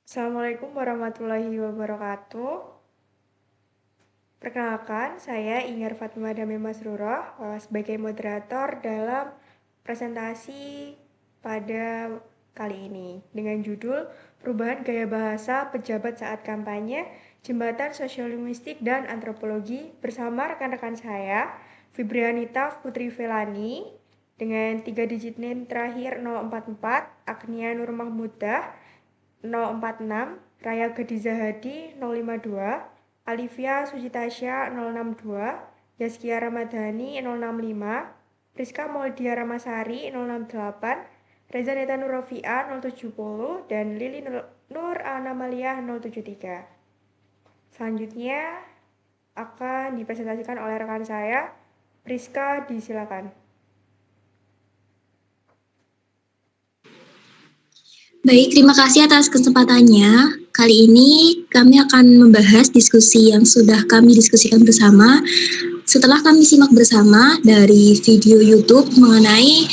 Assalamualaikum warahmatullahi wabarakatuh. Perkenalkan, saya Inger Fatma Dame Masruroh sebagai moderator dalam presentasi pada kali ini dengan judul Perubahan Gaya Bahasa Pejabat Saat Kampanye, Jembatan Sosiolinguistik dan Antropologi bersama rekan-rekan saya, Fibrianita Putri Velani dengan 3 digit NIM terakhir 044, Agnia Nur Mahmudah 046, Raya Gediza Hadi 052, Alivia Sucitasya 062, Yazkia Ramadhani 065, Priska Moldia Ramasari 068, Reza Neta Nurofia 070, dan Lili Nur Anamalia 073. Selanjutnya akan dipresentasikan oleh rekan saya, Priska, disilakan. Baik, terima kasih atas kesempatannya. Kali ini kami akan membahas diskusi yang sudah kami diskusikan bersama setelah kami simak bersama dari video YouTube mengenai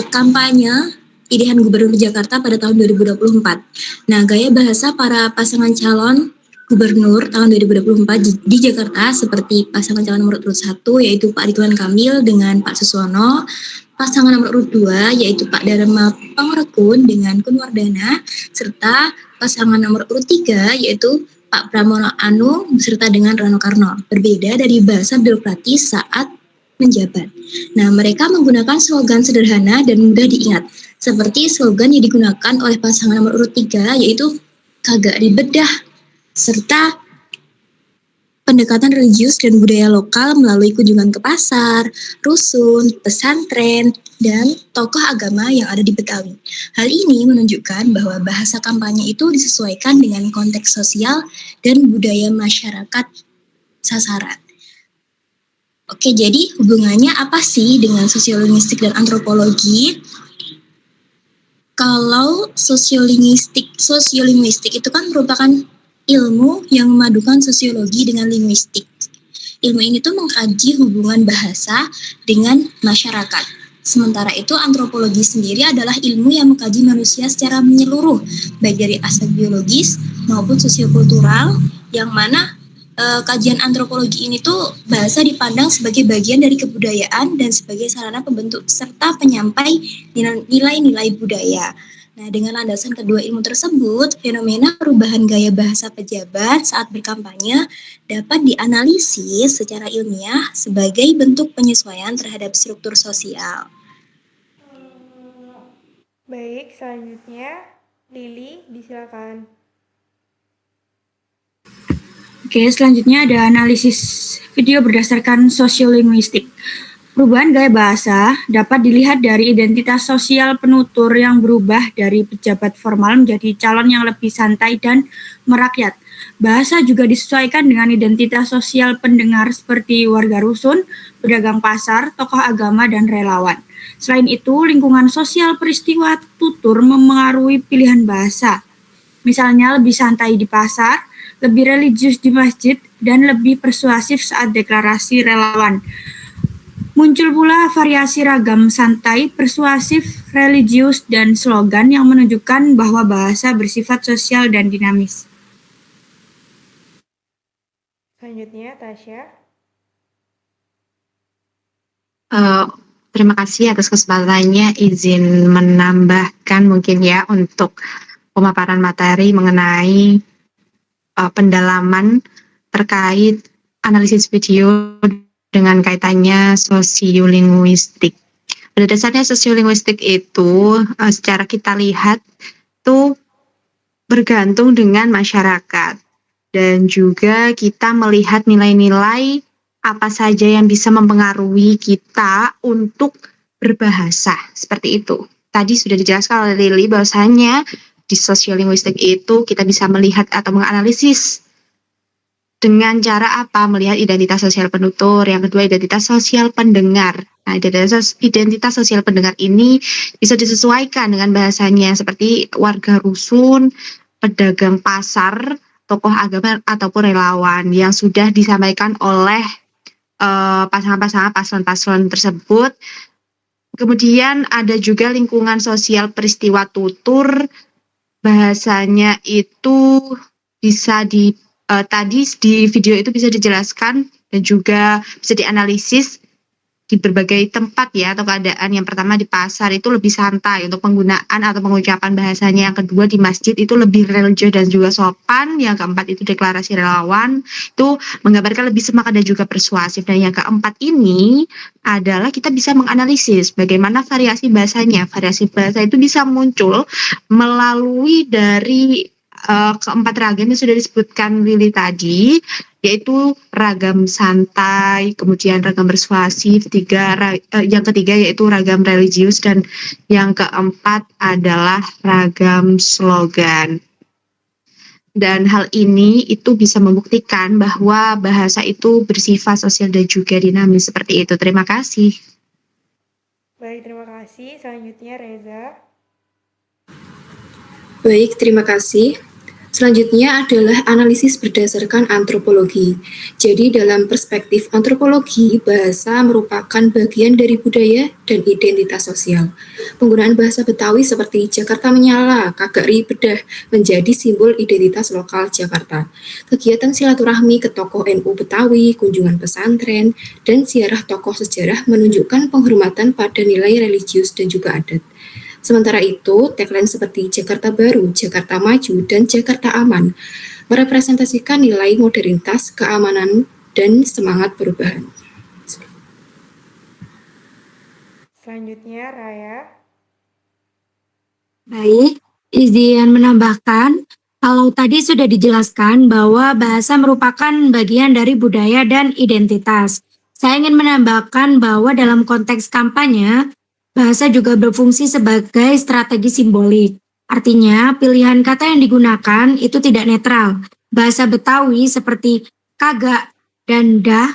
kampanye pilihan Gubernur Jakarta pada tahun 2024. Nah, gaya bahasa para pasangan calon Gubernur tahun 2024 di Jakarta seperti pasangan calon nomor urut 1 yaitu Pak Ridwan Kamil dengan Pak Suswono, pasangan nomor urut 2 yaitu Pak Dharma Pangrekun dengan Kun Wardana, serta pasangan nomor urut 3 yaitu Pak Pramono Anung beserta dengan Rano Karno. Berbeda dari bahasa birokratis saat menjabat. Nah, mereka menggunakan slogan sederhana dan mudah diingat, seperti slogan yang digunakan oleh pasangan nomor urut 3 yaitu kagak ribet dah, serta pendekatan religius dan budaya lokal melalui kunjungan ke pasar, rusun, pesantren, dan tokoh agama yang ada di Betawi. Hal ini menunjukkan bahwa bahasa kampanye itu disesuaikan dengan konteks sosial dan budaya masyarakat sasaran. Oke, jadi hubungannya apa sih dengan sosiolinguistik dan antropologi? Kalau sosiolinguistik itu kan merupakan ilmu yang memadukan sosiologi dengan linguistik. Ilmu ini tuh mengkaji hubungan bahasa dengan masyarakat. Sementara itu antropologi sendiri adalah ilmu yang mengkaji manusia secara menyeluruh, baik dari aspek biologis maupun sosiokultural, yang mana kajian antropologi ini tuh bahasa dipandang sebagai bagian dari kebudayaan dan sebagai sarana pembentuk serta penyampai nilai-nilai budaya. Nah, dengan landasan kedua ilmu tersebut, fenomena perubahan gaya bahasa pejabat saat berkampanye dapat dianalisis secara ilmiah sebagai bentuk penyesuaian terhadap struktur sosial. Baik, selanjutnya Lili, disilakan. Oke, selanjutnya ada analisis video berdasarkan sosiolinguistik. Perubahan gaya bahasa dapat dilihat dari identitas sosial penutur yang berubah dari pejabat formal menjadi calon yang lebih santai dan merakyat. Bahasa juga disesuaikan dengan identitas sosial pendengar seperti warga rusun, pedagang pasar, tokoh agama, dan relawan. Selain itu, lingkungan sosial peristiwa tutur memengaruhi pilihan bahasa. Misalnya lebih santai di pasar, lebih religius di masjid, dan lebih persuasif saat deklarasi relawan. Muncul pula variasi ragam santai, persuasif, religius, dan slogan yang menunjukkan bahwa bahasa bersifat sosial dan dinamis. Selanjutnya, Tasya. Terima kasih atas kesempatannya. Izin menambahkan mungkin ya untuk pemaparan materi mengenai pendalaman terkait analisis video dengan kaitannya sosiolinguistik. Pada dasarnya sosiolinguistik itu secara kita lihat itu bergantung dengan masyarakat dan juga kita melihat nilai-nilai apa saja yang bisa mempengaruhi kita untuk berbahasa seperti itu. Tadi sudah dijelaskan oleh Lili bahwasanya di sosiolinguistik itu kita bisa melihat atau menganalisis dengan cara apa? Melihat identitas sosial penutur, yang kedua identitas sosial pendengar. Nah, identitas sosial pendengar ini bisa disesuaikan dengan bahasanya seperti warga rusun, pedagang pasar, tokoh agama ataupun relawan yang sudah disampaikan oleh pasangan-pasangan paslon-paslon tersebut. Kemudian ada juga lingkungan sosial peristiwa tutur bahasanya itu bisa tadi di video itu bisa dijelaskan dan juga bisa dianalisis di berbagai tempat ya atau keadaan. Yang pertama di pasar itu lebih santai untuk penggunaan atau pengucapan bahasanya. Yang kedua di masjid itu lebih religius dan juga sopan. Yang keempat itu deklarasi relawan itu menggambarkan lebih semangat dan juga persuasif. Dan yang keempat ini adalah kita bisa menganalisis bagaimana variasi bahasanya. Variasi bahasa itu bisa muncul melalui dari keempat ragam yang sudah disebutkan Lili tadi, yaitu ragam santai, kemudian ragam persuasif, yang ketiga yaitu ragam religius, dan yang keempat adalah ragam slogan. Dan hal ini itu bisa membuktikan bahwa bahasa itu bersifat sosial dan juga dinamis seperti itu. Terima kasih. Baik, terima kasih. Selanjutnya Reza. Baik, terima kasih. Selanjutnya adalah analisis berdasarkan antropologi. Jadi dalam perspektif antropologi, bahasa merupakan bagian dari budaya dan identitas sosial. Penggunaan bahasa Betawi seperti Jakarta menyala, kagak bedah menjadi simbol identitas lokal Jakarta. Kegiatan silaturahmi ke tokoh NU Betawi, kunjungan pesantren, dan ziarah tokoh sejarah menunjukkan penghormatan pada nilai religius dan juga adat. Sementara itu, tagline seperti Jakarta Baru, Jakarta Maju, dan Jakarta Aman merepresentasikan nilai modernitas, keamanan, dan semangat perubahan. Selanjutnya Raya. Baik, izin menambahkan, kalau tadi sudah dijelaskan bahwa bahasa merupakan bagian dari budaya dan identitas. Saya ingin menambahkan bahwa dalam konteks kampanye, bahasa juga berfungsi sebagai strategi simbolik. Artinya, pilihan kata yang digunakan itu tidak netral. Bahasa Betawi seperti kagak dan dah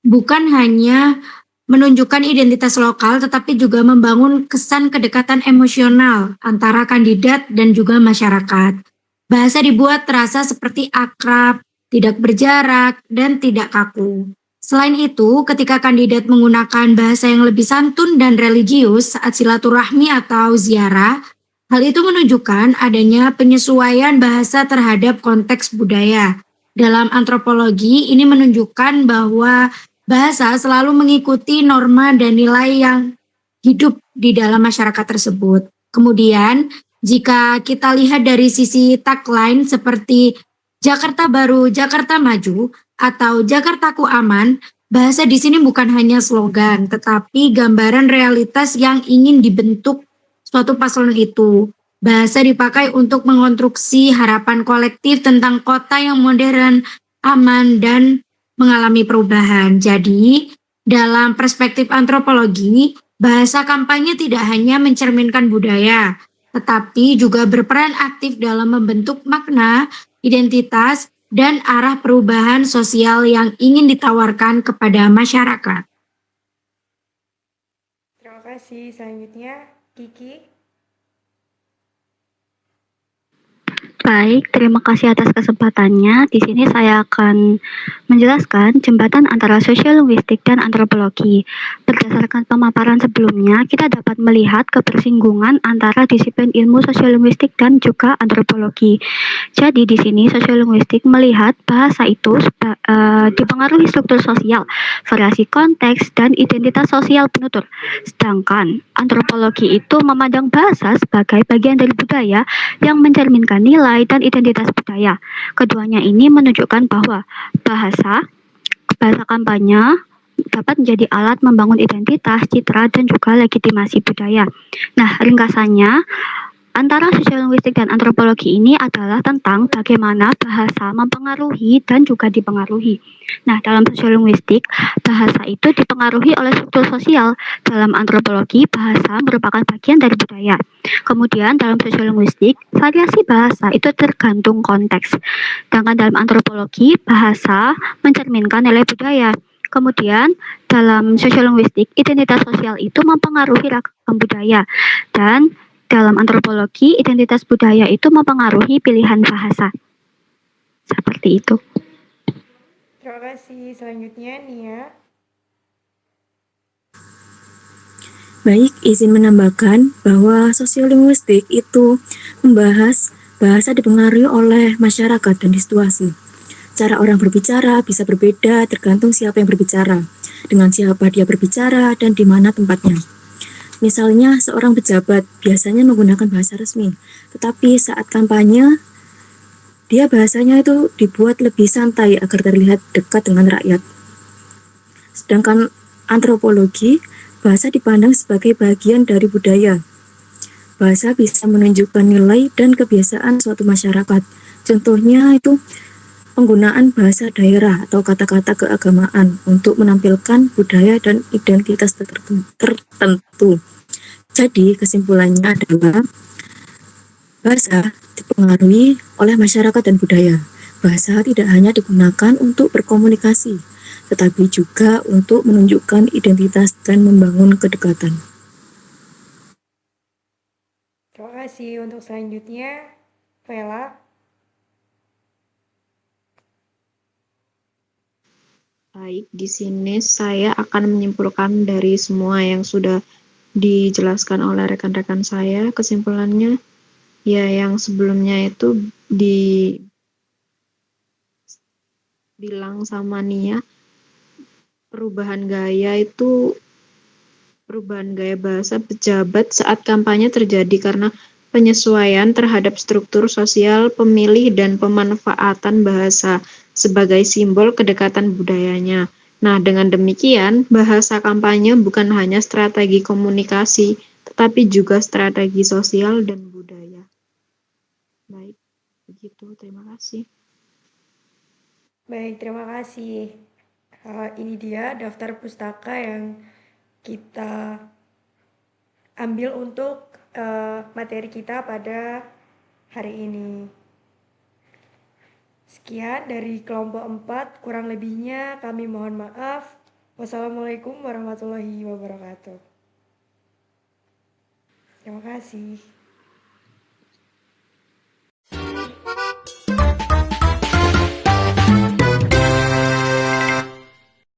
bukan hanya menunjukkan identitas lokal, tetapi juga membangun kesan kedekatan emosional antara kandidat dan juga masyarakat. Bahasa dibuat terasa seperti akrab, tidak berjarak, dan tidak kaku. Selain itu, ketika kandidat menggunakan bahasa yang lebih santun dan religius saat silaturahmi atau ziarah, hal itu menunjukkan adanya penyesuaian bahasa terhadap konteks budaya. Dalam antropologi, ini menunjukkan bahwa bahasa selalu mengikuti norma dan nilai yang hidup di dalam masyarakat tersebut. Kemudian, jika kita lihat dari sisi tagline seperti Jakarta Baru, Jakarta Maju, atau Jakartaku Aman, bahasa di sini bukan hanya slogan, tetapi gambaran realitas yang ingin dibentuk suatu paslon itu. Bahasa dipakai untuk mengonstruksi harapan kolektif tentang kota yang modern, aman, dan mengalami perubahan. Jadi, dalam perspektif antropologi, bahasa kampanye tidak hanya mencerminkan budaya, tetapi juga berperan aktif dalam membentuk makna, identitas, dan arah perubahan sosial yang ingin ditawarkan kepada masyarakat. Terima kasih. Selanjutnya Kiki. Baik, terima kasih atas kesempatannya. Di sini saya akan menjelaskan jembatan antara sosiolinguistik dan antropologi. Berdasarkan pemaparan sebelumnya, kita dapat melihat kebersinggungan antara disiplin ilmu sosiolinguistik dan juga antropologi. Jadi di sini sosiolinguistik melihat bahasa itu dipengaruhi struktur sosial, variasi konteks, dan identitas sosial penutur. Sedangkan antropologi itu memandang bahasa sebagai bagian dari budaya yang mencerminkan nilai dan identitas budaya. Keduanya ini menunjukkan bahwa bahasa kampanye dapat menjadi alat membangun identitas, citra, dan juga legitimasi budaya. Nah, ringkasannya, antara sosiolinguistik dan antropologi ini adalah tentang bagaimana bahasa mempengaruhi dan juga dipengaruhi. Nah, dalam sosiolinguistik, bahasa itu dipengaruhi oleh struktur sosial. Dalam antropologi, bahasa merupakan bagian dari budaya. Kemudian dalam sosiolinguistik, variasi bahasa itu tergantung konteks. Sedangkan dalam antropologi, bahasa mencerminkan nilai budaya. Kemudian dalam sosiolinguistik, identitas sosial itu mempengaruhi ragam budaya. Dan dalam antropologi, identitas budaya itu mempengaruhi pilihan bahasa. Seperti itu. Terima kasih. Selanjutnya Nia. Baik, izin menambahkan bahwa sosiolinguistik itu membahas bahasa dipengaruhi oleh masyarakat dan situasi. Cara orang berbicara bisa berbeda tergantung siapa yang berbicara, dengan siapa dia berbicara, dan di mana tempatnya. Misalnya, seorang pejabat biasanya menggunakan bahasa resmi, tetapi saat kampanye, dia bahasanya itu dibuat lebih santai agar terlihat dekat dengan rakyat. Sedangkan antropologi, bahasa dipandang sebagai bagian dari budaya. Bahasa bisa menunjukkan nilai dan kebiasaan suatu masyarakat. Contohnya itu penggunaan bahasa daerah atau kata-kata keagamaan untuk menampilkan budaya dan identitas tertentu. Jadi kesimpulannya adalah bahasa dipengaruhi oleh masyarakat dan budaya. Bahasa tidak hanya digunakan untuk berkomunikasi, tetapi juga untuk menunjukkan identitas dan membangun kedekatan. Terima kasih. Untuk selanjutnya, Vela. Baik, di sini saya akan menyimpulkan dari semua yang sudah dijelaskan oleh rekan-rekan saya. Kesimpulannya, ya yang sebelumnya itu dibilang sama Nia, perubahan gaya bahasa pejabat saat kampanye terjadi karena penyesuaian terhadap struktur sosial pemilih dan pemanfaatan bahasa sebagai simbol kedekatan budayanya. Nah, dengan demikian, bahasa kampanye bukan hanya strategi komunikasi, tetapi juga strategi sosial dan budaya. Baik, begitu. Terima kasih. Baik, terima kasih. Ini dia daftar pustaka yang kita ambil untuk materi kita pada hari ini. Sekian dari kelompok 4, kurang lebihnya kami mohon maaf. Wassalamualaikum warahmatullahi wabarakatuh. Terima kasih.